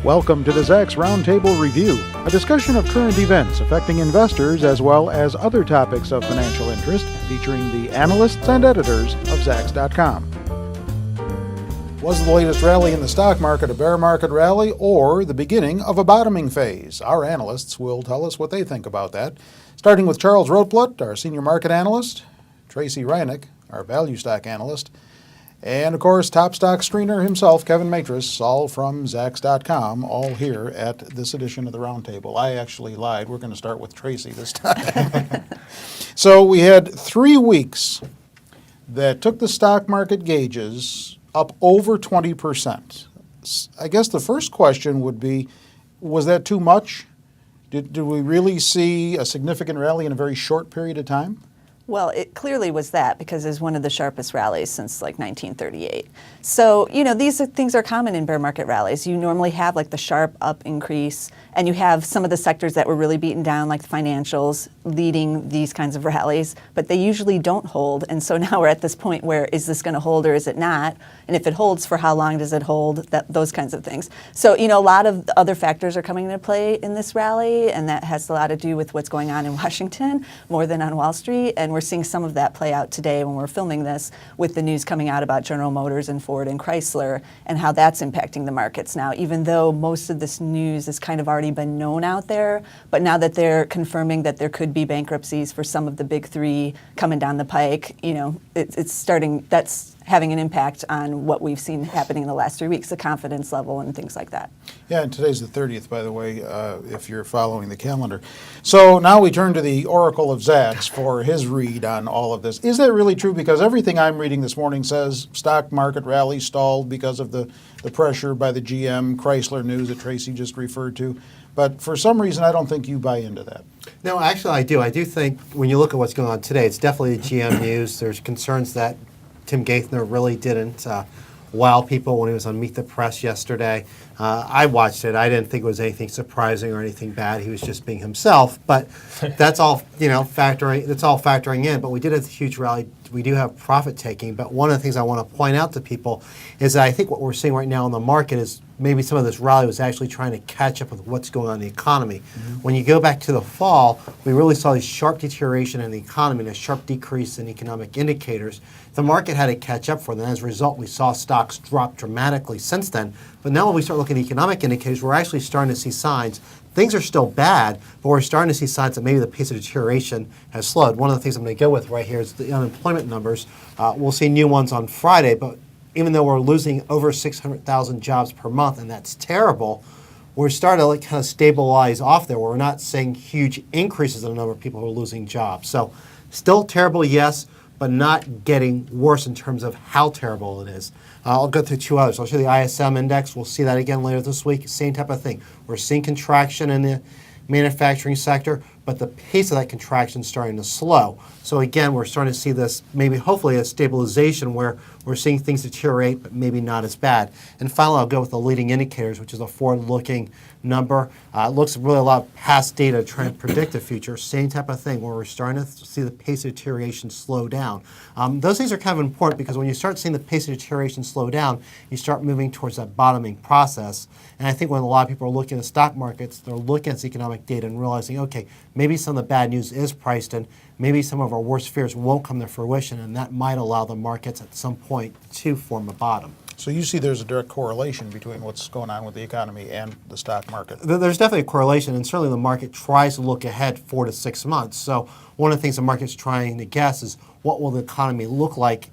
Welcome to the Zacks Roundtable Review, a discussion of current events affecting investors as well as other topics of financial interest, featuring the analysts and editors of Zacks.com. Was the latest rally in the stock market a bear market rally or the beginning of a bottoming phase? Our analysts will tell us what they think about that, starting with Charles Rotblut, our senior market analyst, Tracy Reinick, our value stock analyst, and, of course, top stock screener himself, Kevin Matris, all from Zacks.com, all here at this edition of the Roundtable. I actually lied. We're going to start with Tracy this time. So we had 3 weeks that took the stock market gauges up over 20%. I guess the first question would be, was that too much? Did we really see a significant rally in a very short period of time? Well, it clearly was that because it's one of the sharpest rallies since like 1938. So, these things are common in bear market rallies. You normally have like the sharp up increase, and you have some of the sectors that were really beaten down, like the financials, leading these kinds of rallies, but they usually don't hold. And so now we're at this point where, is this going to hold or is it not? And if it holds, for how long does it hold? Those kinds of things. So, a lot of other factors are coming into play in this rally, and that has a lot to do with what's going on in Washington more than on Wall Street. And we're seeing some of that play out today when we're filming this, with the news coming out about General Motors and Ford and Chrysler and how that's impacting the markets now, even though most of this news has kind of already been known out there. But now that they're confirming that there could be bankruptcies for some of the big three coming down the pike, it's starting, that's having an impact on what we've seen happening in the last 3 weeks, the confidence level and things like that. Yeah, and today's the 30th, by the way, if you're following the calendar. So now we turn to the Oracle of Zacks for his read on all of this. Is that really true? Because everything I'm reading this morning says stock market rally stalled because of the pressure by the GM Chrysler news that Tracy just referred to. But for some reason, I don't think you buy into that. No, actually I do. I do think when you look at what's going on today, it's definitely the GM news. There's concerns that Tim Gaithner really didn't wow people when he was on Meet the Press yesterday. I watched it. I didn't think it was anything surprising or anything bad. He was just being himself. But that's all factoring. That's all factoring in. But we did have a huge rally. We do have profit taking. But one of the things I want to point out to people is that I think what we're seeing right now in the market is maybe some of this rally was actually trying to catch up with what's going on in the economy. Mm-hmm. When you go back to the fall, we really saw this sharp deterioration in the economy and a sharp decrease in economic indicators. The market had to catch up for them. As a result, we saw stocks drop dramatically since then. But now when we start looking at economic indicators, we're actually starting to see signs. Things are still bad, but we're starting to see signs that maybe the pace of deterioration has slowed. One of the things I'm going to go with right here is the unemployment numbers. We'll see new ones on Friday, but even though we're losing over 600,000 jobs per month, and that's terrible, we're starting to kind of stabilize off there, where we're not seeing huge increases in the number of people who are losing jobs. So still terrible, yes, but not getting worse in terms of how terrible it is. I'll go through two others. I'll show you the ISM index. We'll see that again later this week. Same type of thing. We're seeing contraction in the manufacturing sector, but the pace of that contraction is starting to slow. So again, we're starting to see this, maybe hopefully a stabilization where we're seeing things deteriorate, but maybe not as bad. And finally, I'll go with the leading indicators, which is a forward-looking number. It looks really a lot of past data trying to predict the future. Same type of thing where we're starting to see the pace of deterioration slow down. Those things are kind of important because when you start seeing the pace of deterioration slow down, you start moving towards that bottoming process. And I think when a lot of people are looking at stock markets, they're looking at this economic data and realizing, okay, maybe some of the bad news is priced in. Maybe some of our worst fears won't come to fruition, and that might allow the markets at some point to form a bottom. So you see there's a direct correlation between what's going on with the economy and the stock market? There's definitely a correlation, and certainly the market tries to look ahead 4 to 6 months. So one of the things the market's trying to guess is what will the economy look like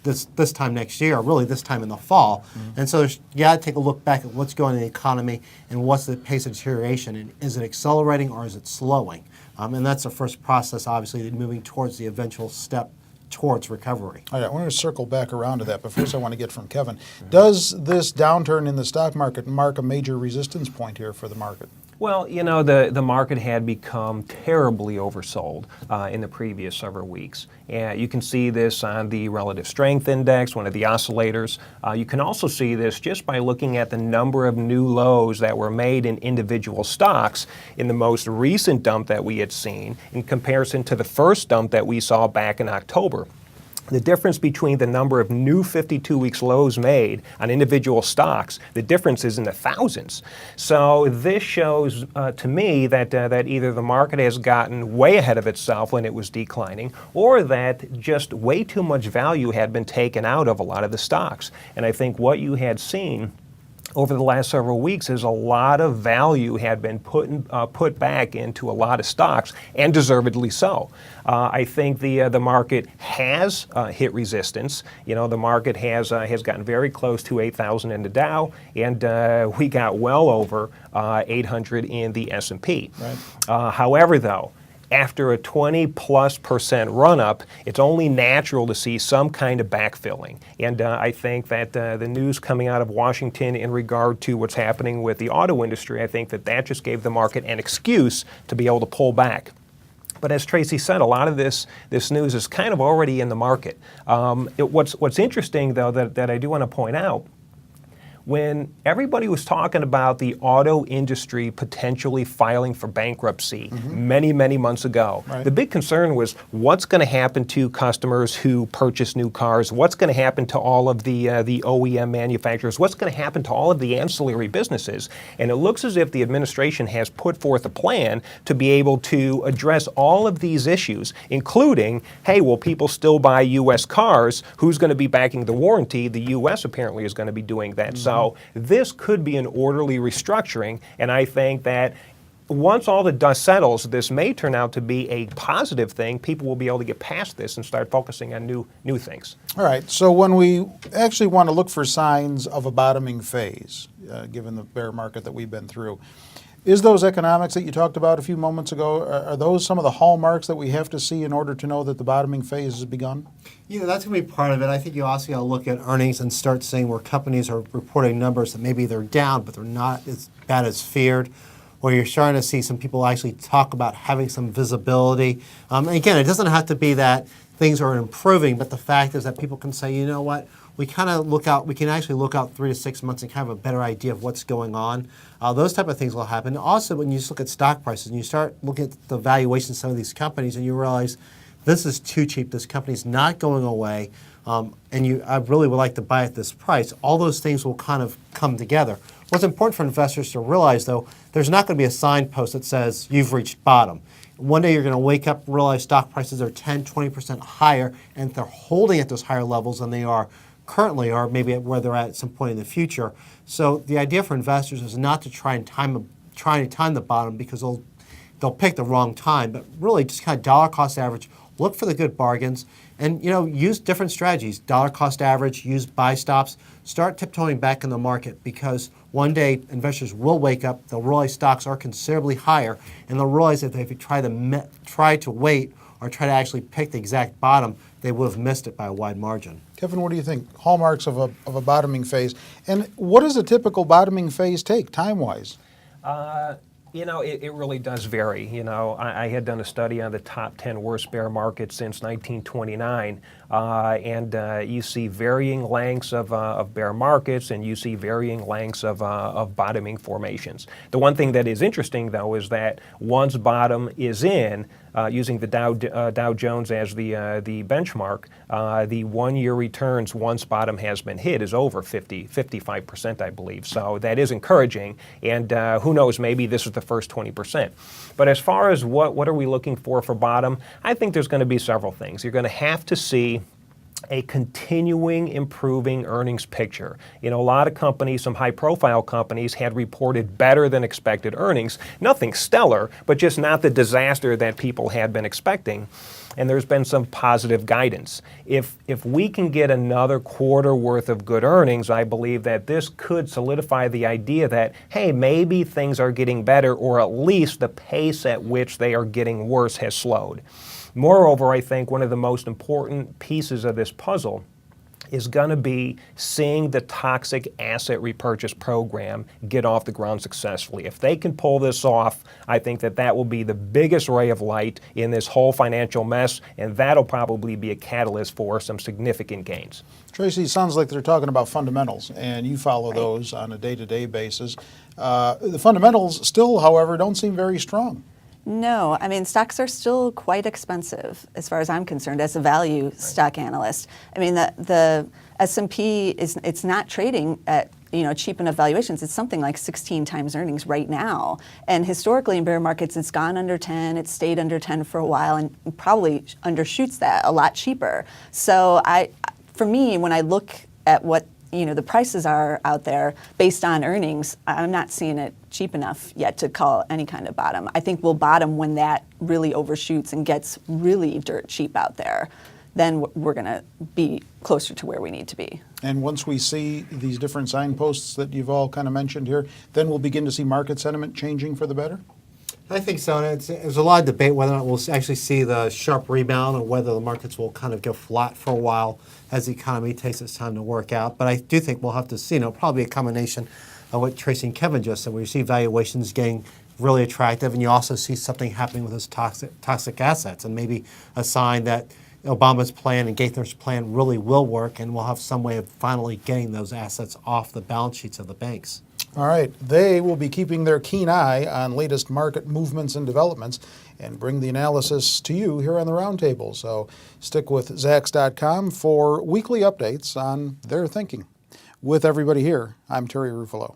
this time next year, or really this time in the fall. Mm-hmm. And so you got to take a look back at what's going on in the economy and what's the pace of deterioration, and is it accelerating or is it slowing? And that's the first process, obviously, moving towards the eventual step towards recovery. All right, I want to circle back around to that, but first I want to get from Kevin. Does this downturn in the stock market mark a major resistance point here for the market? Well, the market had become terribly oversold in the previous several weeks. And you can see this on the relative strength index, one of the oscillators. You can also see this just by looking at the number of new lows that were made in individual stocks in the most recent dump that we had seen in comparison to the first dump that we saw back in October. the difference between the number of new 52 weeks lows made on individual stocks, the difference is in the thousands. So this shows to me that either the market has gotten way ahead of itself when it was declining, or that just way too much value had been taken out of a lot of the stocks. And I think what you had seen over the last several weeks is a lot of value had been put back into a lot of stocks, and deservedly so. I think the market has hit resistance. You know, the market has gotten very close to 8,000 in the Dow, and we got well over 800 in the S&P. Right. However, though, after a 20+% run-up, it's only natural to see some kind of backfilling. And I think that the news coming out of Washington in regard to what's happening with the auto industry, I think that just gave the market an excuse to be able to pull back. But as Tracy said, a lot of this news is kind of already in the market. What's interesting, though, that I do want to point out, when everybody was talking about the auto industry potentially filing for bankruptcy many, many months ago, Right. the big concern was what's going to happen to customers who purchase new cars, what's going to happen to all of the OEM manufacturers, what's going to happen to all of the ancillary businesses. And it looks as if the administration has put forth a plan to be able to address all of these issues, including, hey, will people still buy U.S. cars? Who's going to be backing the warranty? The U.S. apparently is going to be doing that. So this could be an orderly restructuring, and I think that once all the dust settles, this may turn out to be a positive thing. People will be able to get past this and start focusing on new things. All right, so when we actually want to look for signs of a bottoming phase, given the bear market that we've been through, is those economics that you talked about a few moments ago, are those some of the hallmarks that we have to see in order to know that the bottoming phase has begun? You know, that's going to be part of it. I think you also got to look at earnings and start seeing where companies are reporting numbers that maybe they're down, but they're not as bad as feared, where you're starting to see some people actually talk about having some visibility. And again, it doesn't have to be that things are improving, but the fact is that people can say, you know what, we kind of look out, we can actually look out 3 to 6 months and kind of have a better idea of what's going on. Those type of things will happen. Also, when you just look at stock prices and you start looking at the valuation of some of these companies and you realize this is too cheap, this company's not going away, and I really would like to buy at this price, all those things will kind of come together. What's important for investors to realize, though, there's not going to be a signpost that says you've reached bottom. One day you're going to wake up and realize stock prices are 10, 20% higher, and they're holding at those higher levels than they are currently, or maybe at where they're at some point in the future. So the idea for investors is not to try to time the bottom, because they'll pick the wrong time, but really just kind of dollar cost average, look for the good bargains, and use different strategies. Dollar cost average, use buy stops, start tiptoeing back in the market, because one day investors will wake up, they'll realize stocks are considerably higher, and they'll realize that if you try to wait or try to actually pick the exact bottom, they would have missed it by a wide margin. Kevin, what do you think? Hallmarks of a bottoming phase. And what does a typical bottoming phase take, time-wise? It really does vary. I had done a study on the top 10 worst bear markets since 1929, and you see varying lengths of bear markets, and you see varying lengths of bottoming formations. The one thing that is interesting, though, is that once bottom is in, using the Dow Jones as the benchmark, the one-year returns once bottom has been hit is over 55%, I believe. So that is encouraging, and who knows, maybe this is the first 20%. But as far as what are we looking for bottom, I think there's going to be several things. You're going to have to see a continuing improving earnings picture. A lot of companies, some high-profile companies, had reported better than expected earnings. Nothing stellar, but just not the disaster that people had been expecting. And there's been some positive guidance. If we can get another quarter worth of good earnings, I believe that this could solidify the idea that, hey, maybe things are getting better, or at least the pace at which they are getting worse has slowed. Moreover, I think one of the most important pieces of this puzzle is going to be seeing the toxic asset repurchase program get off the ground successfully. If they can pull this off, I think that will be the biggest ray of light in this whole financial mess, and that'll probably be a catalyst for some significant gains. Tracy, it sounds like they're talking about fundamentals, and you follow those on a day-to-day basis. The fundamentals still, however, don't seem very strong. No, I mean, stocks are still quite expensive as far as I'm concerned as a value stock analyst. I mean, the S&P it's not trading at cheap enough valuations. It's something like 16 times earnings right now. And historically in bear markets, it's gone under 10. It's stayed under 10 for a while and probably undershoots that a lot cheaper. So for me, when I look at what the prices are out there based on earnings, I'm not seeing it cheap enough yet to call any kind of bottom. I think we'll bottom when that really overshoots and gets really dirt cheap out there. Then we're going to be closer to where we need to be. And once we see these different signposts that you've all kind of mentioned here, then we'll begin to see market sentiment changing for the better? I think so. And there's a lot of debate whether or not we'll actually see the sharp rebound or whether the markets will kind of go flat for a while as the economy takes its time to work out. But I do think we'll have to see, probably a combination of what Tracy and Kevin just said, where you see valuations getting really attractive and you also see something happening with those toxic assets and maybe a sign that Obama's plan and Gaithner's plan really will work and we'll have some way of finally getting those assets off the balance sheets of the banks. All right. They will be keeping their keen eye on latest market movements and developments and bring the analysis to you here on the Roundtable. So stick with Zacks.com for weekly updates on their thinking. With everybody here, I'm Terry Ruffalo.